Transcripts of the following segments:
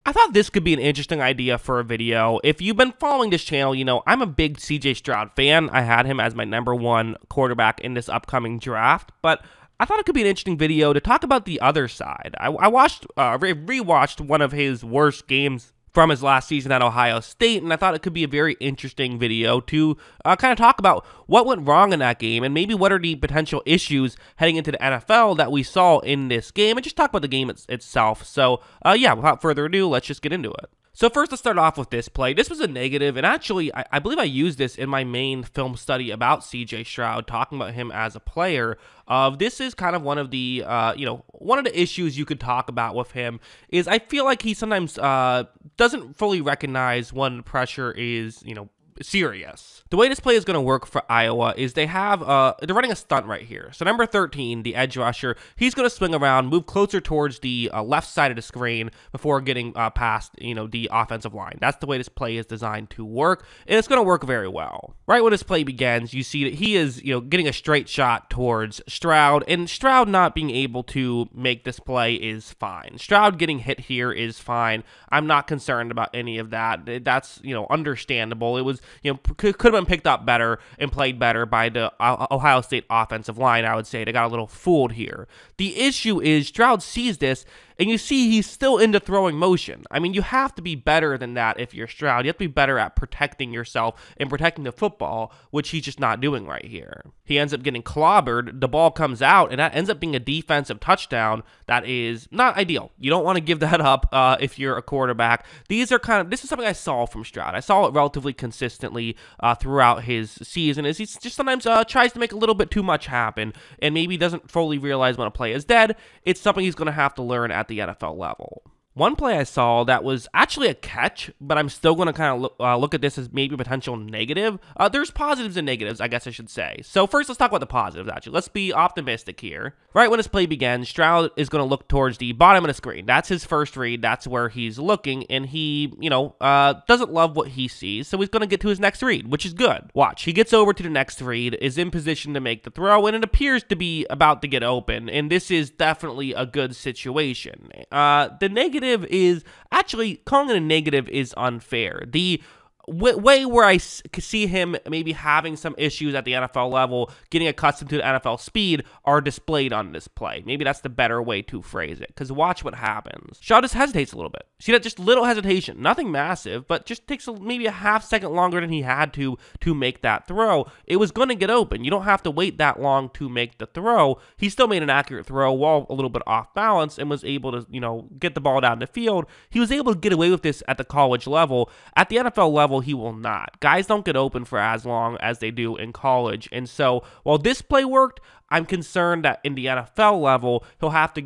I thought this could be an interesting idea for a video. If you've been following this channel, you know I'm a big CJ Stroud fan. I had him as my #1 quarterback in this upcoming draft, but I thought it could be an interesting video to talk about the other side. I rewatched one of his worst games from his last season at Ohio State, and I thought it could be a very interesting video to kind of talk about what went wrong in that game and maybe what are the potential issues heading into the NFL that we saw in this game, and just talk about the game itself. So, yeah, without further ado, let's just get into it. So first, let's start off with this play. This was a negative, and actually, I believe I used this in my main film study about CJ Stroud, talking about him as a player. This is kind of one of the, one of the issues you could talk about with him is I feel like he sometimes doesn't fully recognize when pressure is, serious. The way this play is going to work for Iowa is they have, they're running a stunt right here. So number 13, the edge rusher, he's going to swing around, move closer towards the left side of the screen before getting past, the offensive line. That's the way this play is designed to work, and it's going to work very well. Right when this play begins, you see that he is, getting a straight shot towards Stroud, and Stroud not being able to make this play is fine. Stroud getting hit here is fine. I'm not concerned about any of that. That's, understandable. It was, could have been picked up better and played better by the Ohio State offensive line, I would say. They got a little fooled here. The issue is Stroud sees this, and you see he's still into throwing motion. I mean, you have to be better than that if you're Stroud. You have to be better at protecting yourself and protecting the football, which he's just not doing right here. He ends up getting clobbered. The ball comes out, and that ends up being a defensive touchdown. That is not ideal. You don't want to give that up if you're a quarterback. This is something I saw from Stroud. I saw it relatively consistently throughout his season, is he just sometimes tries to make a little bit too much happen and maybe doesn't fully realize when a play is dead. It's something he's going to have to learn at the NFL level. One play I saw that was actually a catch, but I'm still going to kind of look at this as maybe a potential negative. There's positives and negatives, I guess I should say. So first, let's talk about the positives, actually. Let's be optimistic here. Right when this play begins, Stroud is going to look towards the bottom of the screen. That's his first read. That's where he's looking, and he, doesn't love what he sees, so he's going to get to his next read, which is good. Watch. He gets over to the next read, is in position to make the throw, and it appears to be about to get open, and this is definitely a good situation. The negative is, actually, calling it a negative is unfair. The way where I see him maybe having some issues at the NFL level, getting accustomed to the NFL speed, are displayed on this play. Maybe that's the better way to phrase it, because watch what happens. Stroud just hesitates a little bit. See that? Just little hesitation. Nothing massive, but just takes maybe a half second longer than he had to make that throw. It was going to get open. You don't have to wait that long to make the throw. He still made an accurate throw while a little bit off balance and was able to, get the ball down the field. He was able to get away with this at the college level. At the NFL level, he will not. Guys don't get open for as long as they do in college. And so while this play worked, I'm concerned that in the NFL level, he'll have to,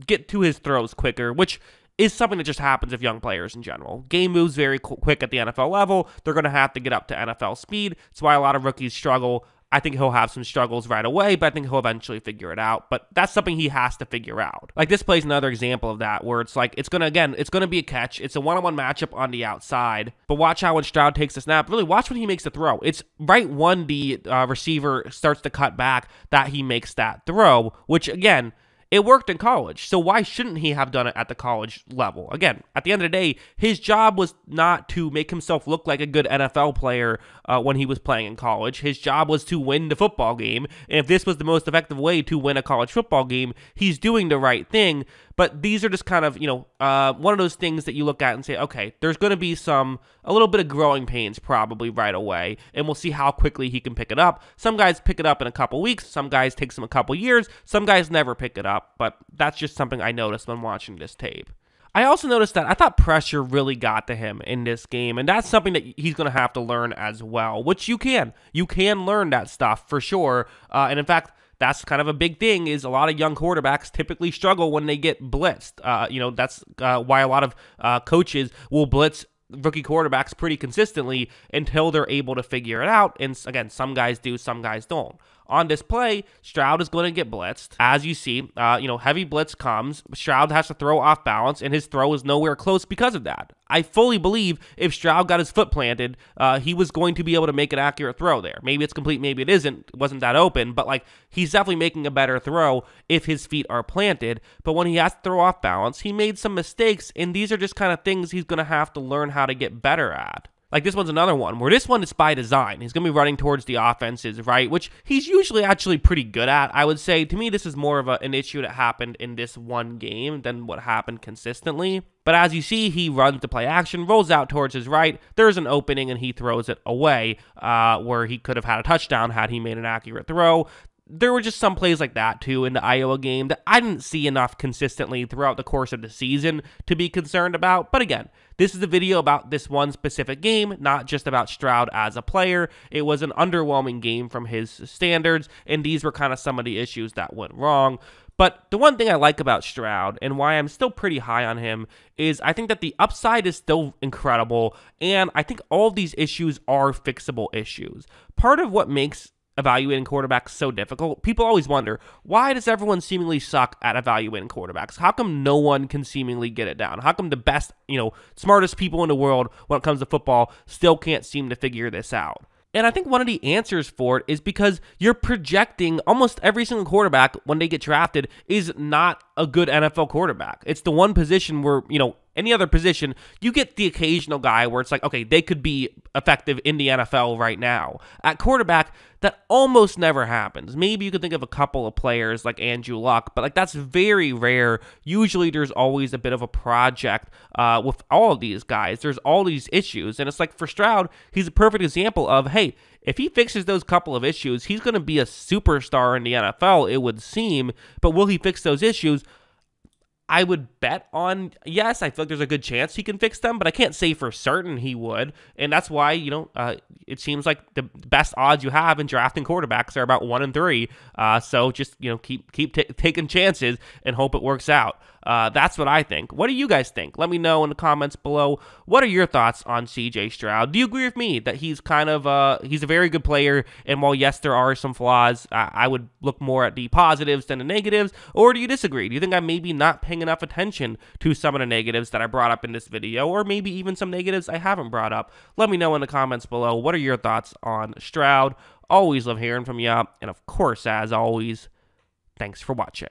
get to his throws quicker, which is something that just happens with young players in general. Game moves very quick at the NFL level. They're going to have to get up to NFL speed. That's why a lot of rookies struggle. I think he'll have some struggles right away, but I think he'll eventually figure it out. But that's something he has to figure out. Like, this play is another example of that, where it's like, it's going to be a catch. It's a one-on-one matchup on the outside. But watch how when Stroud takes the snap, really watch when he makes the throw. It's right when the receiver starts to cut back that he makes that throw, which, again, it worked in college, so why shouldn't he have done it at the college level? Again, at the end of the day, his job was not to make himself look like a good NFL player when he was playing in college. His job was to win the football game, and if this was the most effective way to win a college football game, he's doing the right thing. But these are just kind of, one of those things that you look at and say, okay, there's going to be a little bit of growing pains probably right away, and we'll see how quickly he can pick it up. Some guys pick it up in a couple weeks. Some guys takes them a couple years. Some guys never pick it up, but that's just something I noticed when watching this tape. I also noticed that I thought pressure really got to him in this game, and that's something that he's going to have to learn as well, which you can. You can learn that stuff for sure, and in fact, that's kind of a big thing, is a lot of young quarterbacks typically struggle when they get blitzed. That's why a lot of coaches will blitz rookie quarterbacks pretty consistently until they're able to figure it out. And again, some guys do, some guys don't. On this play, Stroud is going to get blitzed. As you see, heavy blitz comes. Stroud has to throw off balance, and his throw is nowhere close because of that. I fully believe if Stroud got his foot planted, he was going to be able to make an accurate throw there. Maybe it's complete, maybe it isn't. It wasn't that open, but like he's definitely making a better throw if his feet are planted. But when he has to throw off balance, he made some mistakes, and these are just kind of things he's going to have to learn how to get better at. Like this one's another one where this one is by design. He's going to be running towards the offenses, right? Which he's usually actually pretty good at. I would say, to me, this is more of an issue that happened in this one game than what happened consistently. But as you see, he runs to play action, rolls out towards his right. There's an opening, and he throws it away where he could have had a touchdown had he made an accurate throw. There were just some plays like that, too, in the Iowa game that I didn't see enough consistently throughout the course of the season to be concerned about. But again, this is a video about this one specific game, not just about Stroud as a player. It was an underwhelming game from his standards, and these were kind of some of the issues that went wrong. But the one thing I like about Stroud and why I'm still pretty high on him is I think that the upside is still incredible, and I think all of these issues are fixable issues. Part of what makes evaluating quarterbacks so difficult, people always wonder, why does everyone seemingly suck at evaluating quarterbacks? How come no one can seemingly get it down? How come the best, smartest people in the world when it comes to football still can't seem to figure this out? And I think one of the answers for it is because you're projecting almost every single quarterback when they get drafted is not a good NFL quarterback. It's the one position where, any other position, you get the occasional guy where it's like, okay, they could be effective in the NFL right now. At quarterback, that almost never happens. Maybe you could think of a couple of players like Andrew Luck, but that's very rare. Usually there's always a bit of a project with all of these guys. There's all these issues, and it's like for Stroud, he's a perfect example of, hey, if he fixes those couple of issues, he's going to be a superstar in the NFL, it would seem, but will he fix those issues? I would bet on yes. I feel like there's a good chance he can fix them, but I can't say for certain he would. And that's why, it seems like the best odds you have in drafting quarterbacks are about 1 in 3. So just, keep taking chances and hope it works out. That's what I think. What do you guys think? Let me know in the comments below. What are your thoughts on CJ Stroud? Do you agree with me that he's kind of he's a very good player, and while yes, there are some flaws, I would look more at the positives than the negatives? Or do you disagree? Do you think I'm maybe not paying enough attention to some of the negatives that I brought up in this video, or maybe even some negatives I haven't brought up? Let me know in the comments below. What are your thoughts on Stroud? Always love hearing from you, and of course, as always, thanks for watching.